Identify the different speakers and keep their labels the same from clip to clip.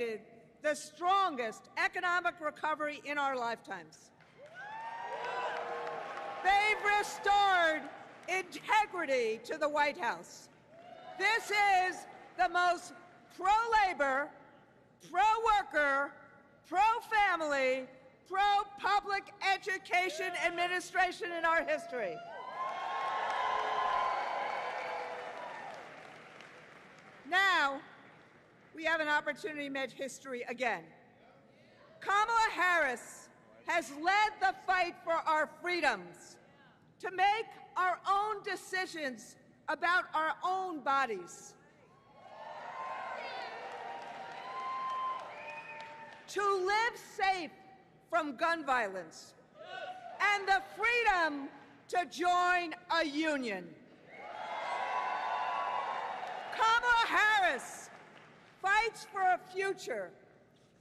Speaker 1: created the strongest economic recovery in our lifetimes. They've restored integrity to the White House. This is the most pro-labor, pro-worker, pro-family, pro-public education administration in our history. Now, we have an opportunity to make history again. Kamala Harris has led the fight for our freedoms, to make our own decisions about our own bodies, to live safe from gun violence, and the freedom to join a union. Kamala Harris fights for a future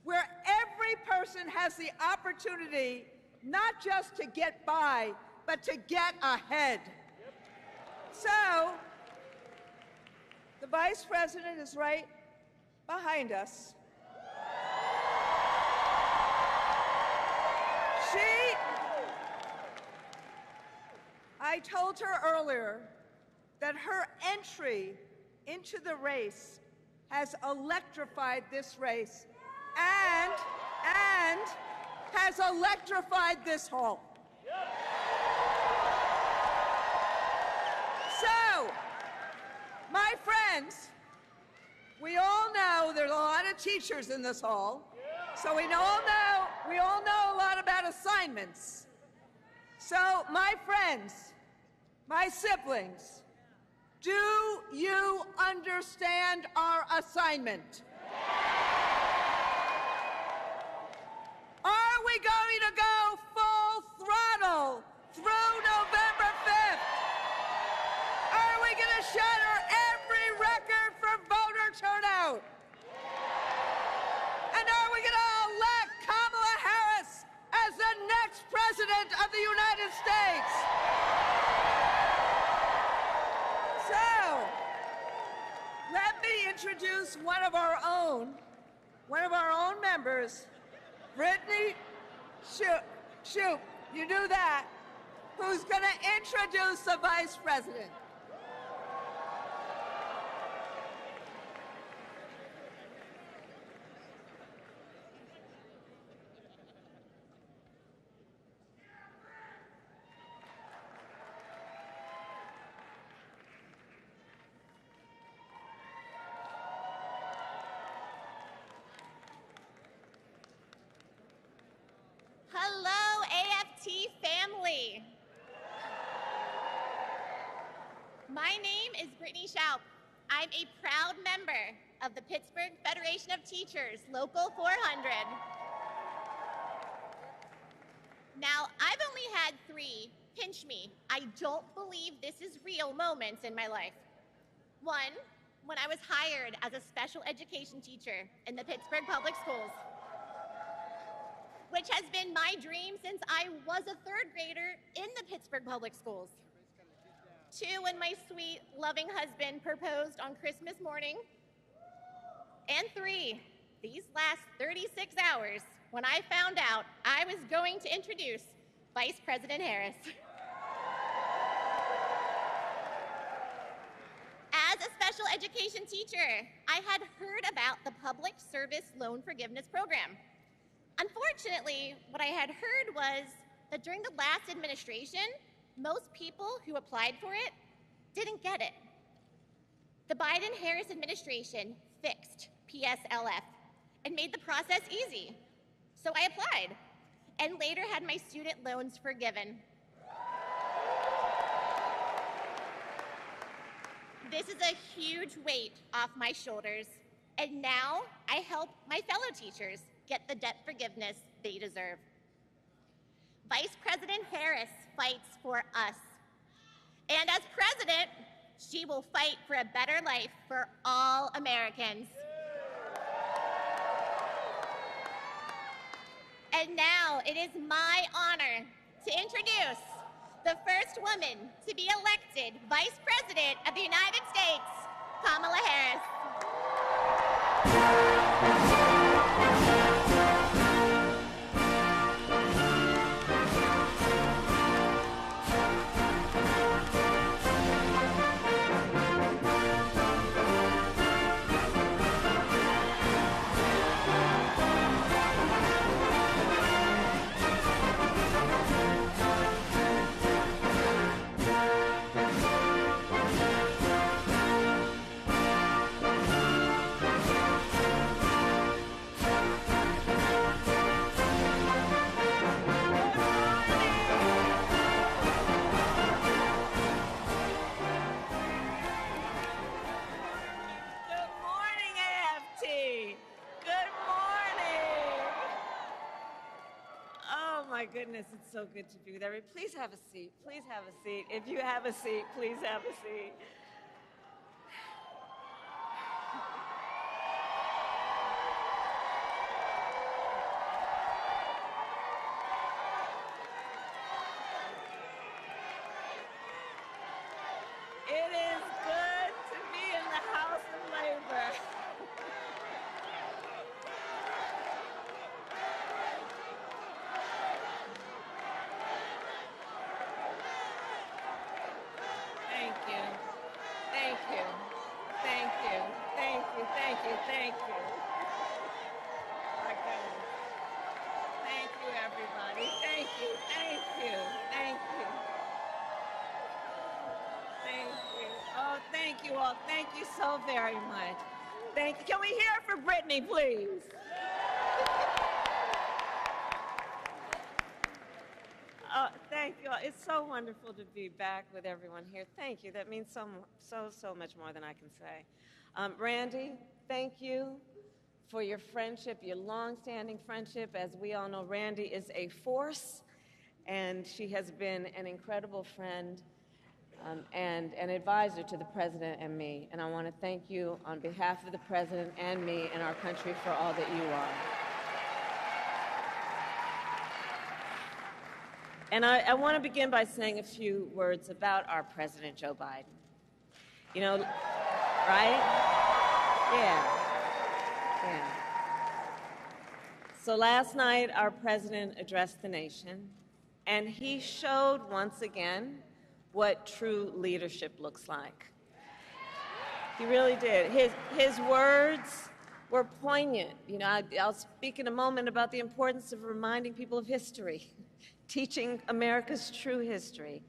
Speaker 1: where every person has the opportunity not just to get by, but to get ahead. So, the Vice President is right behind us. I told her earlier that her entry into the race has electrified this race and has electrified this hall. So, my friends, we all know there's a lot of teachers in this hall, so we all know a lot about assignments. So, my friends, my siblings, do you understand our assignment? Are we going to go full throttle through November 5th? Are we going to shatter every record for voter turnout? And are we going to elect Kamala Harris as the next President of the United States? So, let me introduce one of our own members, Brittany, shoot, you do that, who's going to introduce the Vice President.
Speaker 2: Hello, AFT family. My name is Brittany. I'm a proud member of the Pittsburgh Federation of Teachers, Local 400. Now, I've only had 3 pinch me, I don't believe this is real moments in my life. One, when I was hired as a special education teacher in the Pittsburgh Public Schools, which has been my dream since I was a 3rd grader in the Pittsburgh Public Schools. 2, when my sweet, loving husband proposed on Christmas morning. And 3, these last 36 hours, when I found out I was going to introduce Vice President Harris. As a special education teacher, I had heard about the Public Service Loan Forgiveness Program. Unfortunately, what I had heard was that during the last administration, most people who applied for it didn't get it. The Biden-Harris administration fixed PSLF and made the process easy. So I applied and later had my student loans forgiven. This is a huge weight off my shoulders, and now I help my fellow teachers get the debt forgiveness they deserve. Vice President Harris fights for us. And as president, she will fight for a better life for all Americans. And now it is my honor to introduce the first woman to be elected Vice President of the United States, Kamala Harris.
Speaker 3: my goodness, it's so good to be with everybody. Please have a seat. Please have a seat. If you have a seat, please have a seat. It is good to be in the House of Labor. Thank you. Thank you. Thank you. Thank you. Thank you. Thank you. My goodness. Thank you, everybody. Thank you. Thank you. Thank you. Thank you. Oh, thank you all. Thank you so very much. Thank you. Can we hear it for Brittany, please? Oh, thank you all. It's so wonderful to be back with everyone here. Thank you. That means so much more than I can say. Randy, thank you for your friendship, your long-standing friendship. As we all know, Randy is a force, and she has been an incredible friend and an advisor to the President and me. And I want to thank you on behalf of the President and me and our country for all that you are. And I want to begin by saying a few words about our President, Joe Biden. You know, right? Yeah. So last night, our President addressed the nation, and he showed once again what true leadership looks like. He really did. His words were poignant. You know, I'll speak in a moment about the importance of reminding people of history, teaching America's true history.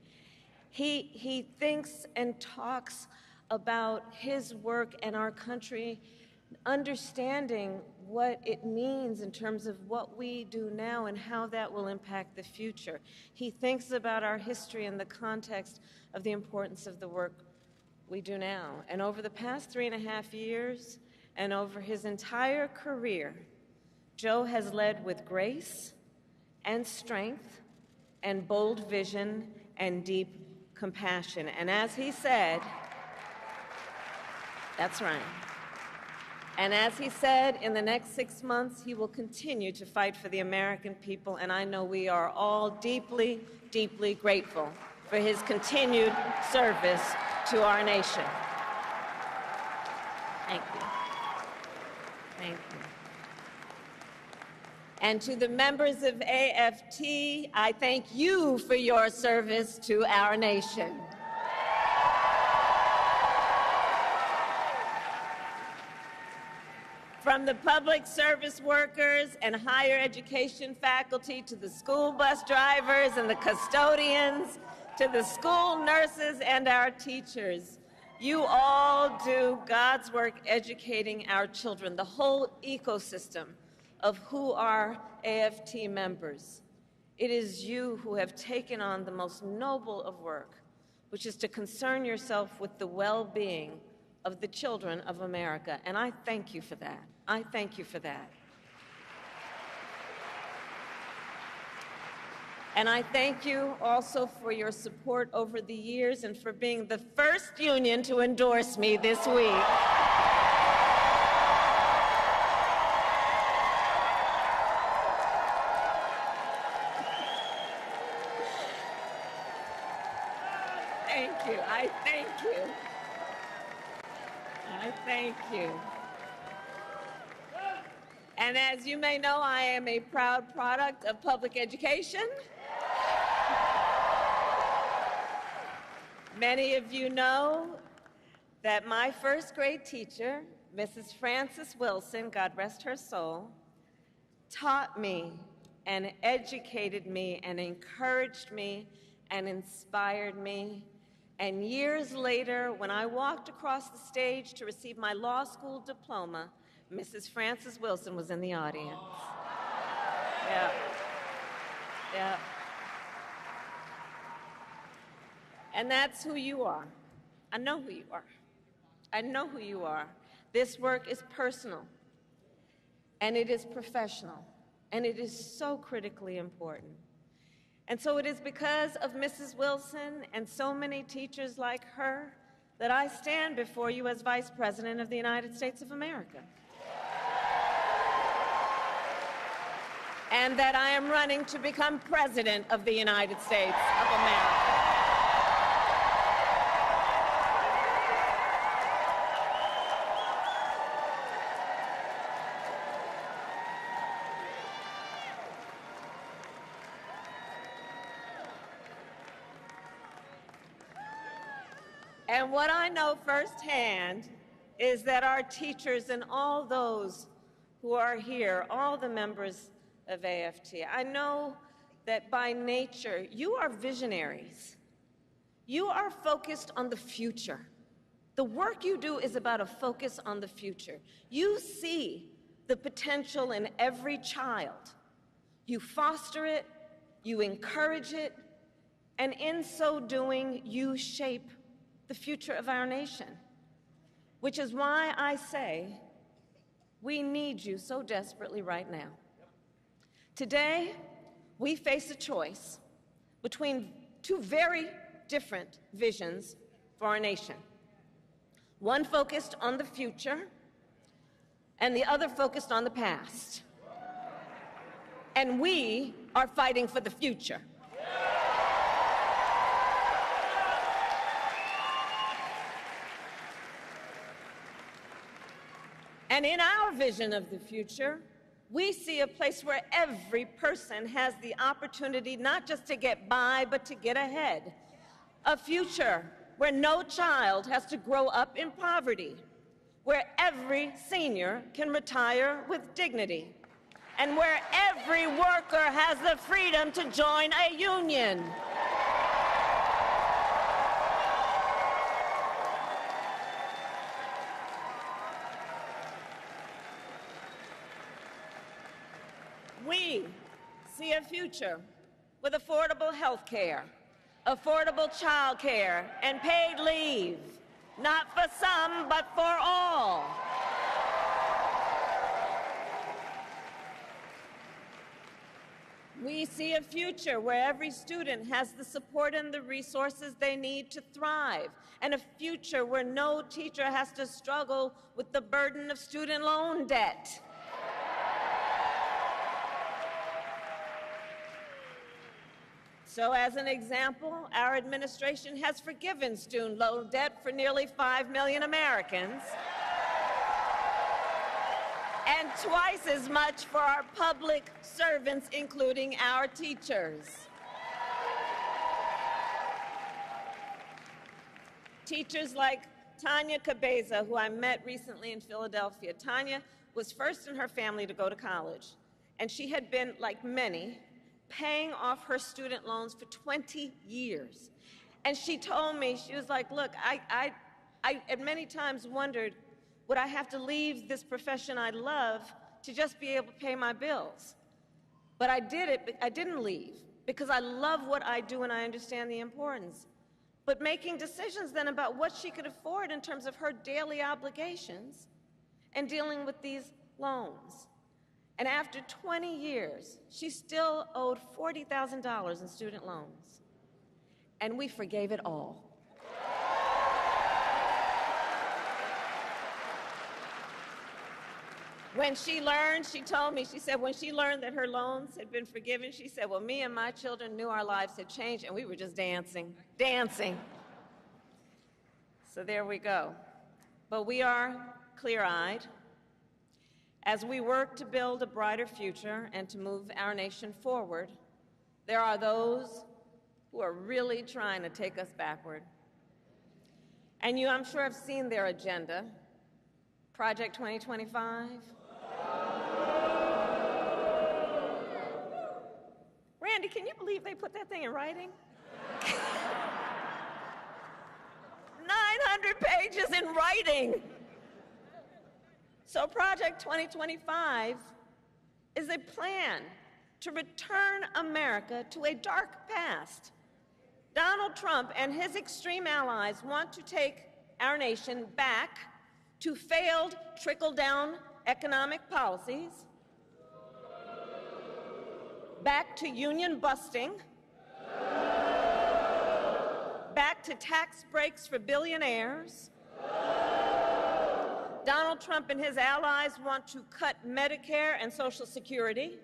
Speaker 3: He thinks and talks about his work and our country, understanding what it means in terms of what we do now and how that will impact the future. He thinks about our history in the context of the importance of the work we do now. And over the past 3.5 years, and over his entire career, Joe has led with grace and strength and bold vision and deep compassion. And as he said, that's right. And as he said, in the next 6 months, he will continue to fight for the American people, and I know we are all deeply, deeply grateful for his continued service to our nation. Thank you. Thank you. And to the members of AFT, I thank you for your service to our nation. From the public service workers and higher education faculty to the school bus drivers and the custodians, to the school nurses and our teachers, you all do God's work educating our children, the whole ecosystem of who are AFT members. It is you who have taken on the most noble of work, which is to concern yourself with the well-being of the children of America, and I thank you for that. I thank you for that. And I thank you also for your support over the years and for being the first union to endorse me this week. Thank you. I thank you. I thank you. And as you may know, I am a proud product of public education. Many of you know that my first grade teacher, Mrs. Frances Wilson, God rest her soul, taught me and educated me and encouraged me and inspired me. And years later, when I walked across the stage to receive my law school diploma, Mrs. Frances Wilson was in the audience. Yeah. And that's who you are. I know who you are. I know who you are. This work is personal, and it is professional, and it is so critically important. And so it is because of Mrs. Wilson and so many teachers like her that I stand before you as Vice President of the United States of America. And that I am running to become President of the United States of America. And what I know firsthand is that our teachers and all those who are here, all the members of AFT, I know that by nature you are visionaries. You are focused on the future. The work you do is about a focus on the future. You see the potential in every child. You foster it, you encourage it, and in so doing, you shape the future of our nation, which is why I say we need you so desperately right now. Today, we face a choice between two very different visions for our nation. One focused on the future, and the other focused on the past. And we are fighting for the future. And in our vision of the future, we see a place where every person has the opportunity not just to get by, but to get ahead. A future where no child has to grow up in poverty, where every senior can retire with dignity, and where every worker has the freedom to join a union. We see a future with affordable health care, affordable child care, and paid leave, not for some, but for all. We see a future where every student has the support and the resources they need to thrive, and a future where no teacher has to struggle with the burden of student loan debt. So as an example, our administration has forgiven student loan debt for nearly 5 million Americans, and twice as much for our public servants, including our teachers. Teachers like Tanya Cabeza, who I met recently in Philadelphia. Tanya was first in her family to go to college, and she had been, like many, paying off her student loans for 20 years. And she told me, she was like, look, I at many times wondered, would I have to leave this profession I love to just be able to pay my bills? But I did it, I didn't leave, because I love what I do and I understand the importance. But making decisions then about what she could afford in terms of her daily obligations and dealing with these loans. And after 20 years, she still owed $40,000 in student loans. And we forgave it all. When she learned, she told me, she said when she learned that her loans had been forgiven, she said, well, me and my children knew our lives had changed, and we were just dancing. So there we go. But we are clear-eyed. As we work to build a brighter future and to move our nation forward, there are those who are really trying to take us backward. And you, I'm sure, have seen their agenda. Project 2025. Randy, can you believe they put that thing in writing? 900 pages in writing. So Project 2025 is a plan to return America to a dark past. Donald Trump and his extreme allies want to take our nation back to failed trickle-down economic policies, back to union busting, back to tax breaks for billionaires. Donald Trump and his allies want to cut Medicare and Social Security.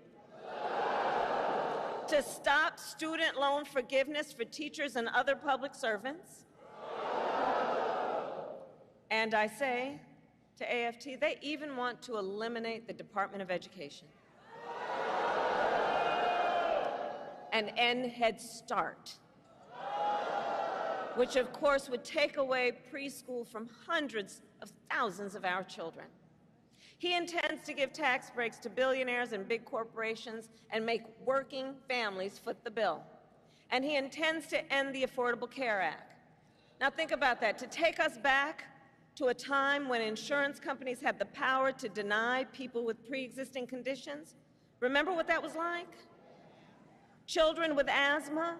Speaker 3: To stop student loan forgiveness for teachers and other public servants. And I say to AFT, they even want to eliminate the Department of Education and end Head Start, which of course would take away preschool from hundreds of thousands of our children. He intends to give tax breaks to billionaires and big corporations and make working families foot the bill. And he intends to end the Affordable Care Act. Now think about that, to take us back to a time when insurance companies had the power to deny people with pre-existing conditions. Remember what that was like? Children with asthma,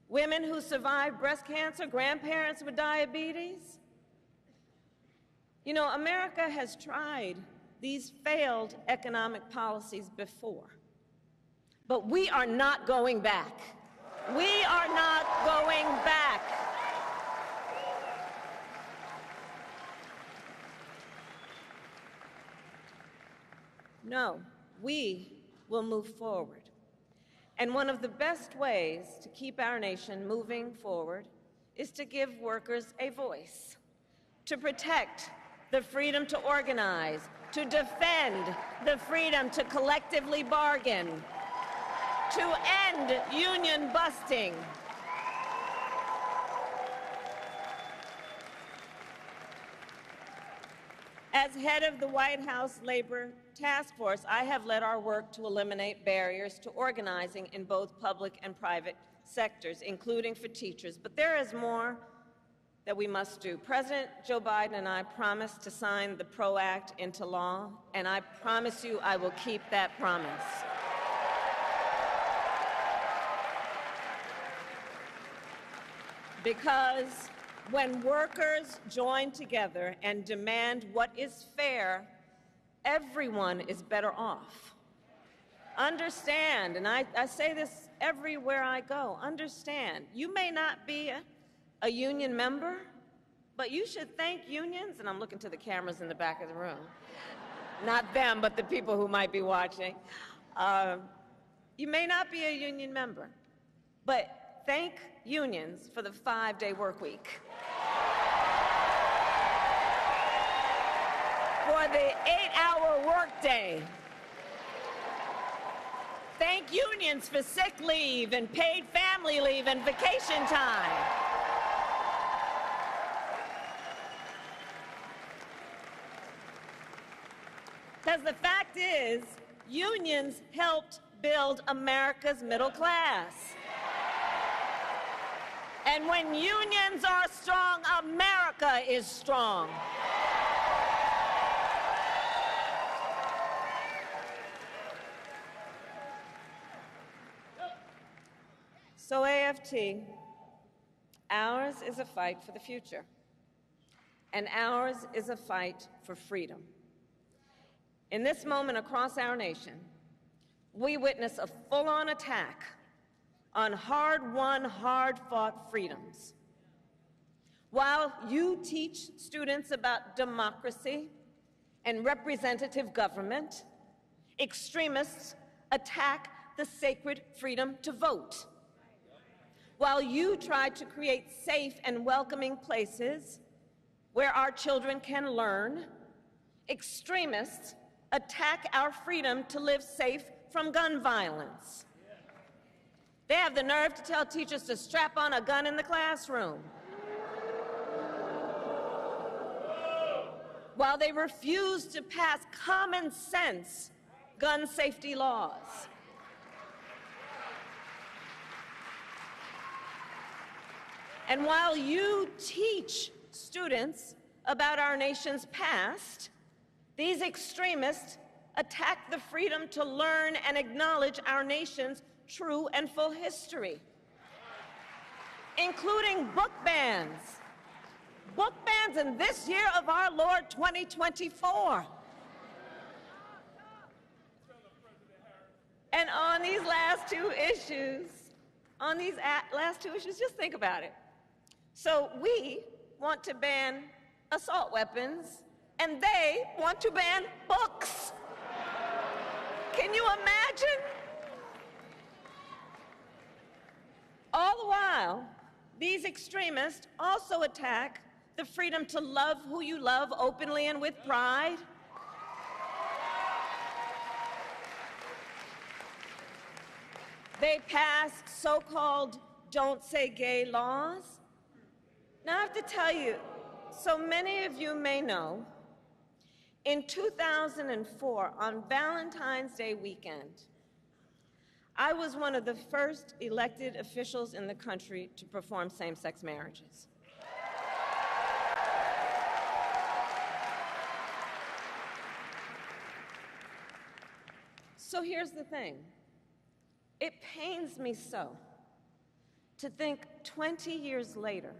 Speaker 3: women who survived breast cancer, grandparents with diabetes. You know, America has tried these failed economic policies before, but we are not going back. We are not going back. No, we will move forward. And one of the best ways to keep our nation moving forward is to give workers a voice, to protect the freedom to organize, to defend the freedom to collectively bargain, to end union busting. As head of the White House Labor Task Force, I have led our work to eliminate barriers to organizing in both public and private sectors, including for teachers. But there is more that we must do. President Joe Biden and I promised to sign the PRO Act into law, and I promise you I will keep that promise. Because when workers join together and demand what is fair, everyone is better off. Understand, and I say this everywhere I go, understand, you may not be a union member, but you should thank unions, and I'm looking to the cameras in the back of the room. Not them, but the people who might be watching. You may not be a union member, but thank unions for the 5-day work week. For the 8-hour workday. Thank unions for sick leave and paid family leave and vacation time. Because the fact is, unions helped build America's middle class. And when unions are strong, America is strong. So AFT, ours is a fight for the future, and ours is a fight for freedom. In this moment across our nation, we witness a full-on attack on hard-won, hard-fought freedoms. While you teach students about democracy and representative government, extremists attack the sacred freedom to vote. While you try to create safe and welcoming places where our children can learn, extremists attack our freedom to live safe from gun violence. They have the nerve to tell teachers to strap on a gun in the classroom, while they refuse to pass common sense gun safety laws. And while you teach students about our nation's past, these extremists attack the freedom to learn and acknowledge our nation's true and full history, including book bans. Book bans in this year of our Lord 2024. And on these last two issues, just think about it. So we want to ban assault weapons, and they want to ban books. Can you imagine? All the while, these extremists also attack the freedom to love who you love openly and with pride. They passed so-called don't say gay laws. Now I have to tell you, so many of you may know, in 2004, on Valentine's Day weekend, I was one of the first elected officials in the country to perform same-sex marriages. So here's the thing. It pains me so to think 20 years later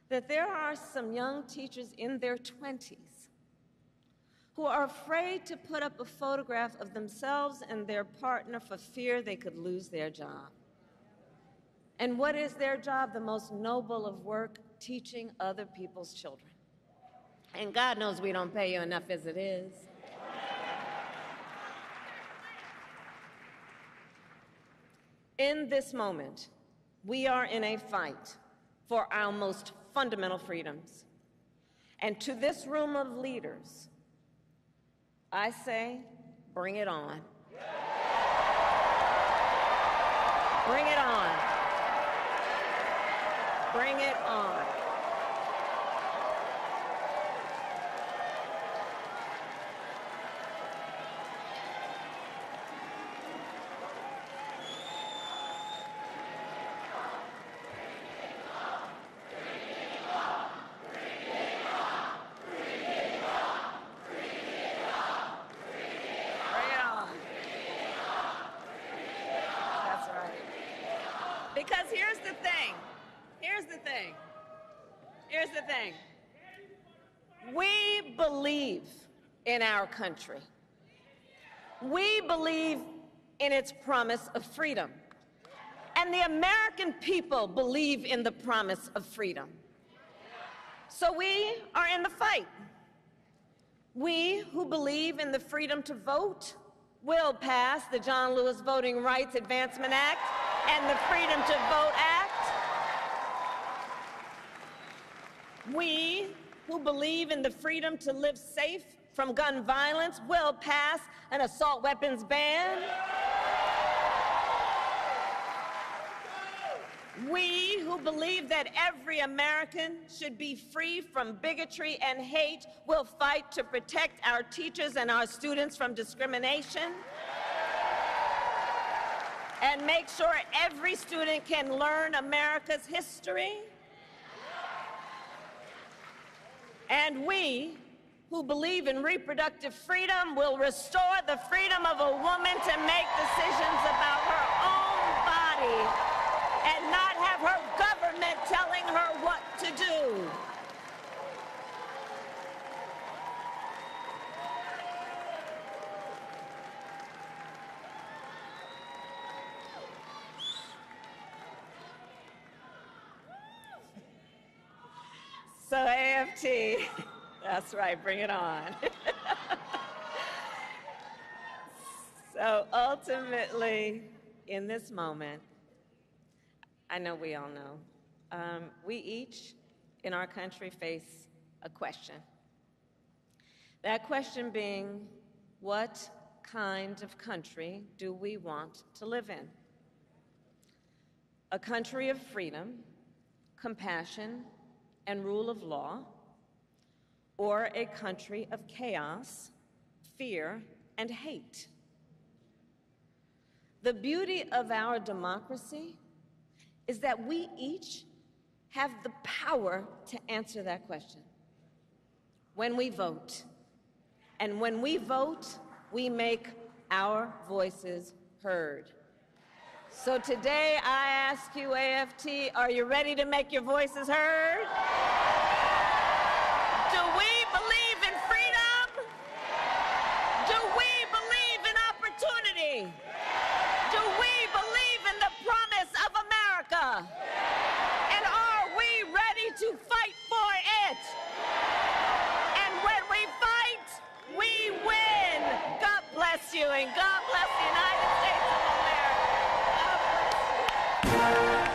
Speaker 3: that there are some young teachers in their 20s who are afraid to put up a photograph of themselves and their partner for fear they could lose their job. And what is their job? The most noble of work, teaching other people's children. And God knows we don't pay you enough as it is. In this moment, we are in a fight for our most fundamental freedoms. And to this room of leaders, I say, bring it on. Bring it on. Bring it on. Because here's the thing. We believe in our country. We believe in its promise of freedom. And the American people believe in the promise of freedom. So we are in the fight. We who believe in the freedom to vote will pass the John Lewis Voting Rights Advancement Act and the Freedom to Vote Act. We who believe in the freedom to live safe from gun violence will pass an assault weapons ban. We who believe that every American should be free from bigotry and hate will fight to protect our teachers and our students from discrimination and make sure every student can learn America's history. And we who believe in reproductive freedom will restore the freedom of a woman to make decisions about her own body and not have her government telling her what to do. So AFT, that's right, bring it on. So ultimately, in this moment, I know we all know, we each in our country face a question. That question being, what kind of country do we want to live in? A country of freedom, compassion, and rule of law, or a country of chaos, fear, and hate? The beauty of our democracy is that we each have the power to answer that question when we vote. And when we vote, we make our voices heard. So today I ask you, AFT, are you ready to make your voices heard? Do we believe in freedom? Do we believe in opportunity? Do we believe in the promise of America? And are you, and God bless the United States of America. God bless you.